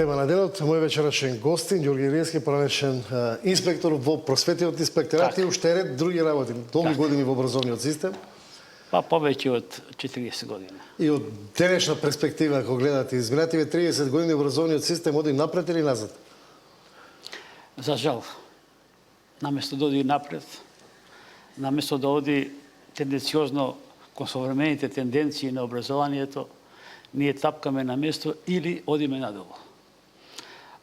Тема на денот, мој вечерашен гостин, Ѓорѓе Илиевски, поранешен инспектор во просветниот инспекторат и уште ред други работи. Долги години во образовниот систем. Па повеќе од 40 години. И од денешна перспектива, ако гледате, изминативе 30 години образовниот систем оди напред или назад? За жал, наместо да оди напред, наместо да оди тенденциозно кон современите тенденции на образованието, ние тапкаме на место или одиме надолу.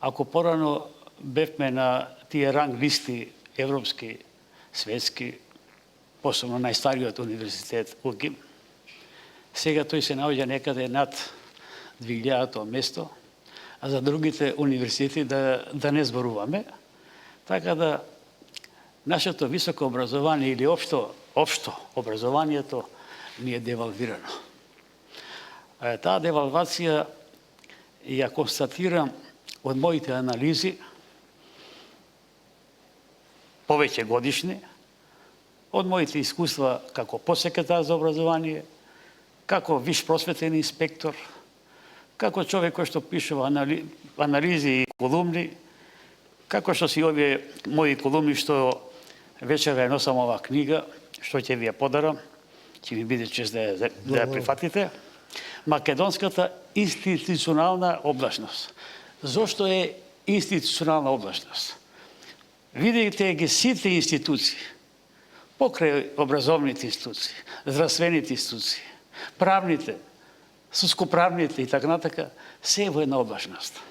Ако порано бевме на тие ранг листи европски, светски, посебно најстариот универзитет УГИМ, сега тој се наоѓа некаде над 2000-то место, а за другите универзитети да не зборуваме, така да нашето високо образование или општо образованието ни е девалвирано. Таа девалвација ја констатирам од моите анализи, повеќе годишни, од моите искуства како подсекретар за образование, како виш просветен инспектор, како човек кој што пишува анализи и колумни, како што си овие мои колумни што вечера ја носам оваа книга, што ќе ви ја подарам, ќе ми биде чест да ја прифатите. Македонската институционална облачност. Зошто е институционална облачност? Видите ги сите институции, покрај образовните институции, здравствените институции, правните, судскоправните и така натака, се во една облачност.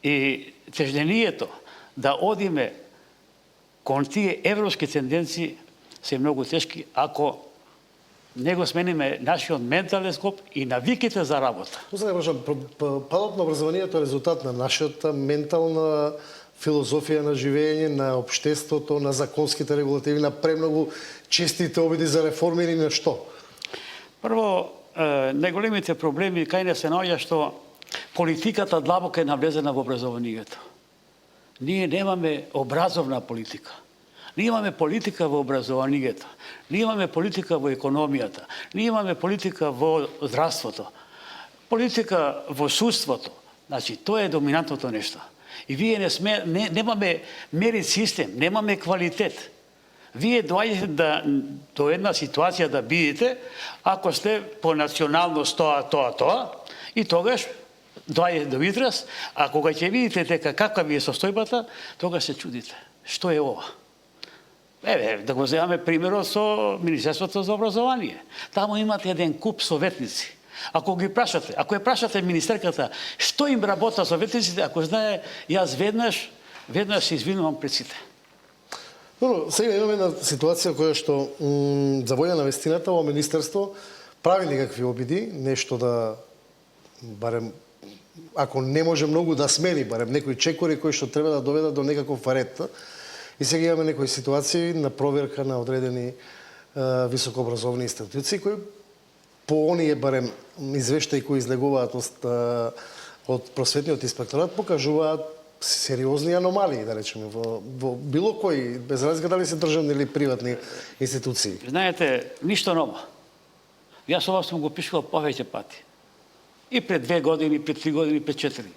И тежнението да одиме кон тие европски тенденции се многу тешки ако не го смениме нашиот ментален склоп и навиките за работа. Падот на образованието е резултат на нашата ментална филозофија на живење, на општеството, на законските регулативи, на премногу честите обиди за реформи или на што? Прво, најголемите проблеми кај не се наоѓа што политиката длабоко е навлезена во образованието. Ние немаме образовна политика. Ние имаме политика во образованието. Ние имаме политика во економијата. Ние имаме политика во здравството. Политика во судството. Значи, тоа е доминантното нешто. И вие немаме мерит систем, немаме квалитет. Вие доаѓате до една ситуација да бидете, ако сте по националност тоа, и тогаш доаѓате до израз, а кога ќе видите дека каква ви е состојбата, тогаш се чудите. Што е ова? Да го земаме примерот со Министерството за образование. Таму имате еден куп советници. Ако ја прашате министерката што им работа советниците, ако знае, јас веднаш се извинувам пред сите. Добро, сега имаме една ситуација која што за волја на вестината во министерство прави некакви обиди, нешто да барем ако не може многу да смени, барем некои чекори кои што треба да доведат до некаков ред. И сега имаме некои ситуации на проверка на одредени високообразовни институции кои по оние барем извештаи кои излегуваат од просветниот инспекторат покажуваат сериозни аномалии, да речеме, во било кој, без разлика дали се државни или приватни институции. Знаете, ништо ново. Јас ова сум го пишувал повеќе пати. И пред 2 години, пред 3 години, пред 4.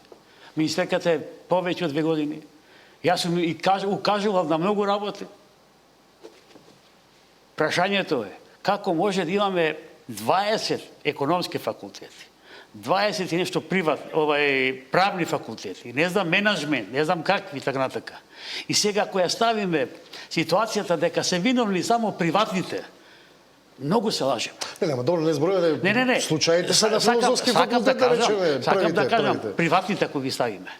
Министерката е повеќе од 2 години. Јас сум и укажувал на многу работи. Прашањето е, како може да имаме 20 економски факултети, 20 и нешто правни факултети, не знам менеджмент, не знам какви, така натака. И сега, ако ја ставиме ситуацијата дека се виновни само приватните, многу се лажеме. Нема, добро, не зборуваме случаите се на филозофски факултет, да речеме, сакам да кажам, приватните ако ги ставиме.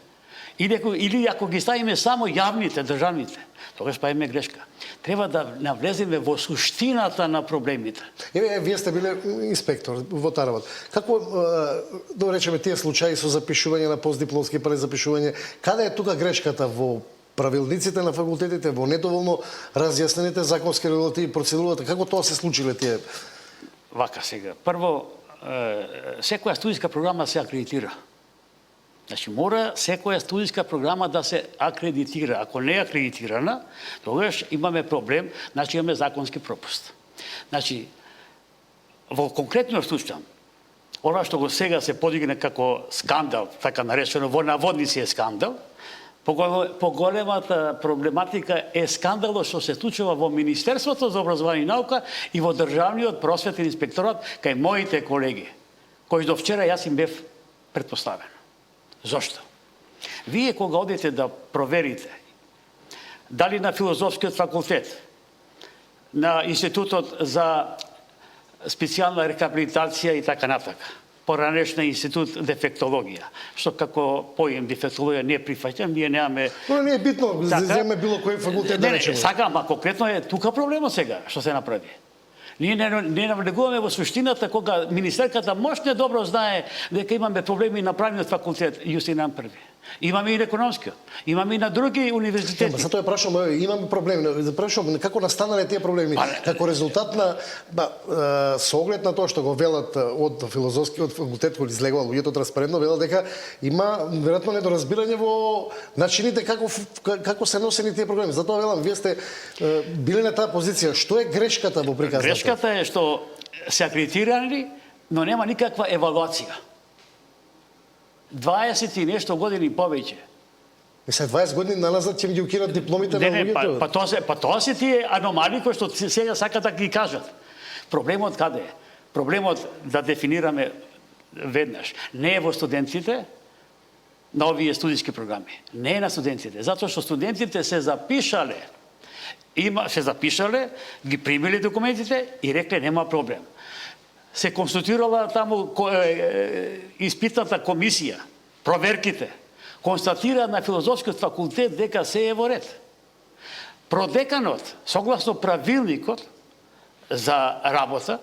Или ако ги ставиме само јавните, државните, тогаш правиме грешка. Треба да навлеземе во суштината на проблемите. Вие сте биле инспектор во таа работа. Како, да речеме, тие случаи со запишување на постдипломски презапишување, каде е тука грешката во правилниците на факултетите, во недоволно разјаснените законски регулативи, процедурата, како тоа се случиле тие? Вака сега. Прво, секоја студиска програма се акредитира. Значи, мора секоја студиска програма да се акредитира. Ако не е акредитирана, тогаш имаме проблем, значи имаме законски пропуст. Значи, во конкретниот случај, Ова што го сега се подигне како скандал, така наречено во наводници е скандал, поголемата проблематика е скандалот што се случува во Министерството за образование и наука и во Државниот просветен инспекторат кај моите колеги, кои до вчера јас им бев претпоставен. Зошто? Вие кога одите да проверите дали на Филозофскиот факултет, на Институтот за специјална рехабилитација и така натака, поранешна Институт дефектологија, што како поем дефектологија не прифаќам, ние немаме... Но не е битно, земе било кој факултет да речеме. Сакам, а конкретно е тука проблемот сега, што се направи. Ние не навлегуваме во суштината кога министерката мощно добро знае дека имаме проблеми на правниот факултет Јустинијан Први. Имаме и на економскиот, имаме и на други универзитети. Затоа ја прашам, имаме проблеми. Прашам како настанале тие проблеми? Како резултат на со оглед на тоа што го велат од филозофскиот факултет кој излегува луѓето транспарентно велат дека има веројатно недоразбирање во начините како се носени тие проблеми. Затоа велам, вие сте биле на таа позиција. Што е грешката во приказната? Грешката е што се акредитирани, но нема никаква евалуација. 20 и нешто години повеќе. Се 20 години назад ќе ги укинат дипломите на луѓето. Па тоа се тие аномалии кои што сега сакат да ги кажат. Проблемот каде е? Проблемот да дефинираме веднаш. Не е во студентите на овие студиски програми. Не е на студентите, затоа што студентите се запишале, ги примиле документите и рекле нема проблем. Се констатирала таму испитната комисија, проверките, констатира на Филозофскиот факултет дека се е во ред. Продеканот, согласно правилникот за работа,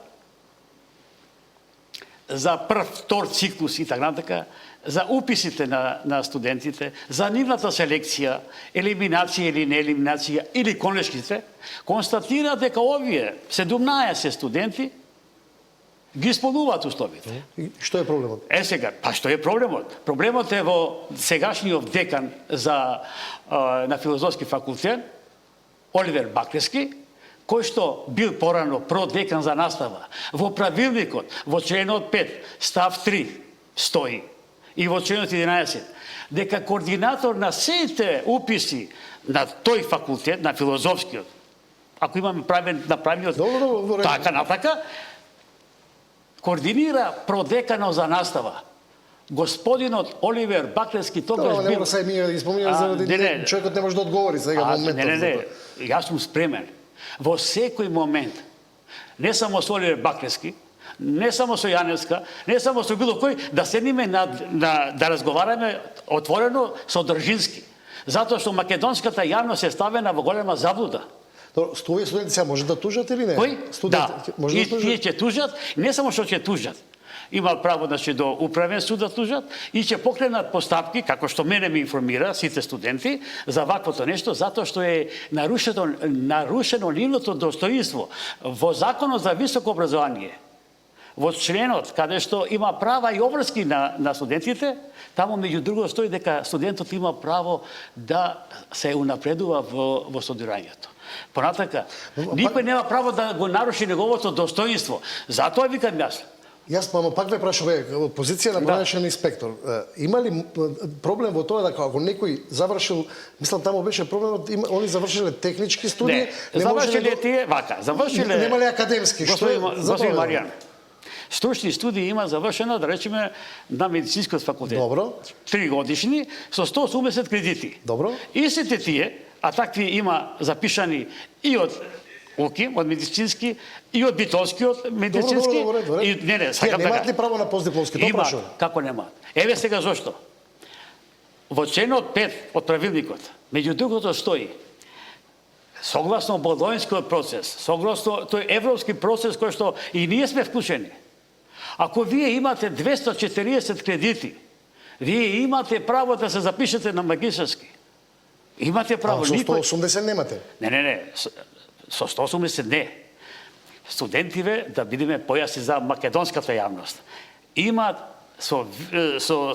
за прв, втор циклус и така натака, за уписите на студентите, за нивната селекција, елиминација или не елиминација, или конечките, констатира дека овие 17 студенти ги исполнуваат условите. Што е проблемот? Сега, па што е проблемот? Проблемот е во сегашниот декан на Филозофски факултет, Оливер Баклески, кој што бил порано продекан за настава. Во правилникот, во членот 5, став 3 стои и во членот 11, дека координатор на сите уписи на тој факултет, на Филозофскиот, ако имаме направениот така натака, координира продеканот за настава. Господинот Оливер Баклески тогаш бил... Не мора сега ние да ги спомнеме заради човекот не може да одговори сега во моментот. Не, јас сум спремен. Во секој момент, не само со Оливер Баклески, не само со Јаневска, не само со било кој, да седниме да разговараме отворено со Држински. Затоа што македонската јавност е ставена во голема заблуда. Овие студенти сега можат да тужат или не? Кој? Да, и тие ќе тужат, не само што ќе тужат. Имаат право до управен суд да тужат и ќе покренат постапки, како што мене ми информира сите студенти, за ваквото нешто, затоа што е нарушено нивното достоинство. Во Законот за високо образование, во членот каде што има права и обврски на студентите, таму меѓу друго стои дека студентот има право да се унапредува во студирањето. Понатака, никој нема право да го наруши неговото достоинство. Затоа викам јас. Јас пак ве прашам, позиција на правнешен инспектор. Има ли проблем во тоа дека ако некој завршил, мислам таму беше проблемот, они завршиле технички студии, не завршиле тие вака, завршиле. Нема ли академски? Господин Маријан. Стручни студии има завршено, да речеме, на медицинскиот факултет. Добро. 3 годишни со 180 кредити. Добро. Истите тие, а такви има запишани и од УКИМ, од медицински, и од Битолскиот медицински. Добро. И не, сакам така. Немаат ли право на постдипломски? Има, како немаат. Еве сега зошто. Во членот 5 од правилникот, меѓу другото стои, согласно Болонјскиот процес, согласно тој европски процес кој што и ние сме вклучени. Ако вие имате 240 кредити, вие имате право да се запишете на магистерски. Имате право. Со 180 немате? Не. Со 180 не. Студентиве, да бидеме појасни за македонската јавност, имаат со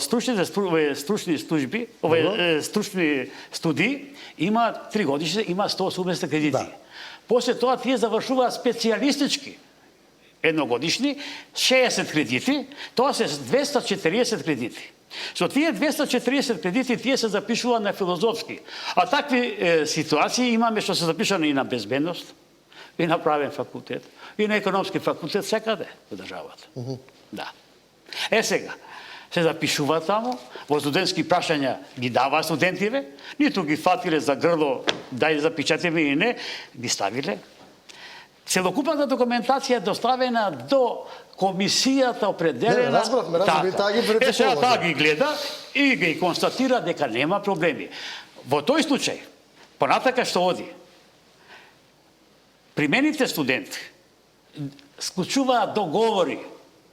стручни служби, стручни студии, имаат 3 годишни, имаат 180 кредити. Да. После тоа тие завршуваат специјалистички едногодишни, 60 кредити, тоа се 240 кредити. Со тие 240 кредити тие се запишуваат на филозофски. А такви ситуации имаме што се запишани и на безбедност, и на правен факултет, и на економски факултет, секаде во државата. Да. Сега, се запишуваат таму, во студентски прашања ги даваа студентиве, ниту ги фатиле за грло, дај запечатиме и не, ги ставиле. Целокупната документација е доставена до комисијата определена. Не, разбравме, таа ги верификува. Сега таа ги гледа и ги констатира дека нема проблеми. Во тој случај, понатака што оди, примените студенти склучуваат договори,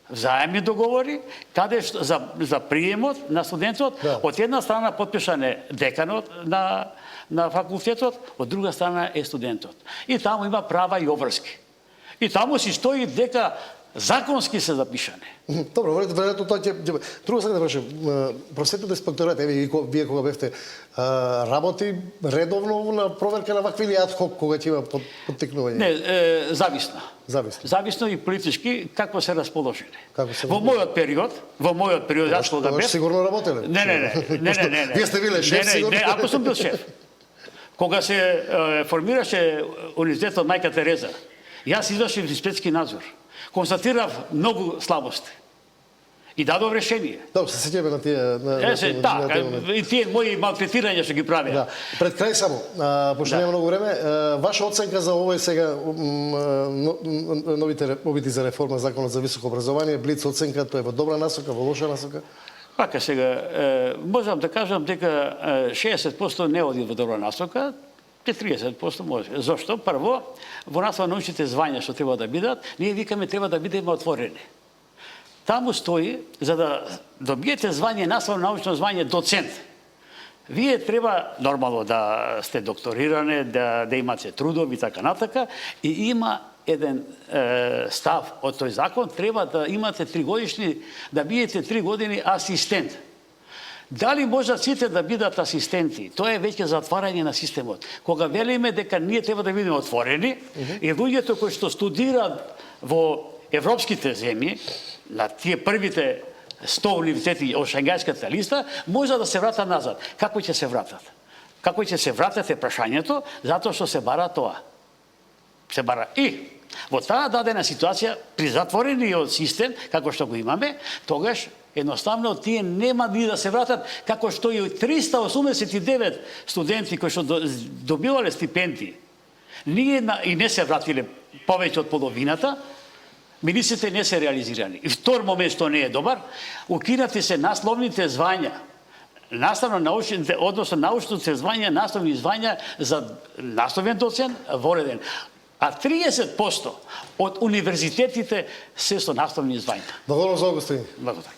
заемни договори, каде што за приемот на студентот, од една страна подпишан е деканот на факултетот, од друга страна е студентот. И таму има права и обврски. И таму си стои дека законски се запишане. Добро, веројатно тоа ќе... Друго сакам да прашам, просветниот инспекторат, вие кога бевте, работи редовно на проверка на вакви или адхок кога ќе има поттикнување? Не, зависно. Зависно. Зависно и политички како се расположени. Во мојот период, јас кога бев... Сигурно работеле? Не. Вие сте биле шеф, сигурно? Не, ако сум бил шеф. Кога се формираше Универзитетот Мајка Тереза, јас извршив инспекцијски надзор. Констатирав многу слабости. И дадов решение. Добро, се сеќаваме на тие... Така, и тие мои малтретирања што ги правеа. Да. Пред крај само, пошто нема многу време, ваша оценка за овој сега новите обиди за реформа Законот за високо образование, блиц оценка, тоа е во добра насока, во лоша насока? Пака сега, можам да кажам дека 60% не оди во добра насока, 30% може. Зошто? Прво, во наслова научните звања што треба да бидат, ние викаме треба да бидеме отворени. Таму стои, за да добиете звање, насловно научно звање доцент, вие треба нормално да сте докториране, да имате трудови и така натака, и има еден став од тој закон, треба да имате 3 годишни, да бидете 3 години асистент. Дали можат сите да бидат асистенти? Тоа е веќе затварање на системот. Кога велиме дека ние треба да бидеме отворени, и луѓето кои што студираат во европските земји, на тие првите 100 универзитети од Шенгенската листа, може да се вратат назад. Како ќе се вратат? Како ќе се вратат е прашањето, затоа што се бара тоа. Се бара. И во таа дадена ситуација, при затворениот систем, како што го имаме, тогаш едноставно тие нема ни да се вратат, како што и 389 студенти кои што добивале стипендии, и не се вратиле повеќе од половината, министрите не се реализирани. И втор момент што не е добар, укинати се насловните звања, наставно-научните, односно научните звања, наставни звања за наставен доцент, вореден. А 30% од универзитетите се со наставни звања. Благодарам за Августин. Благодарам.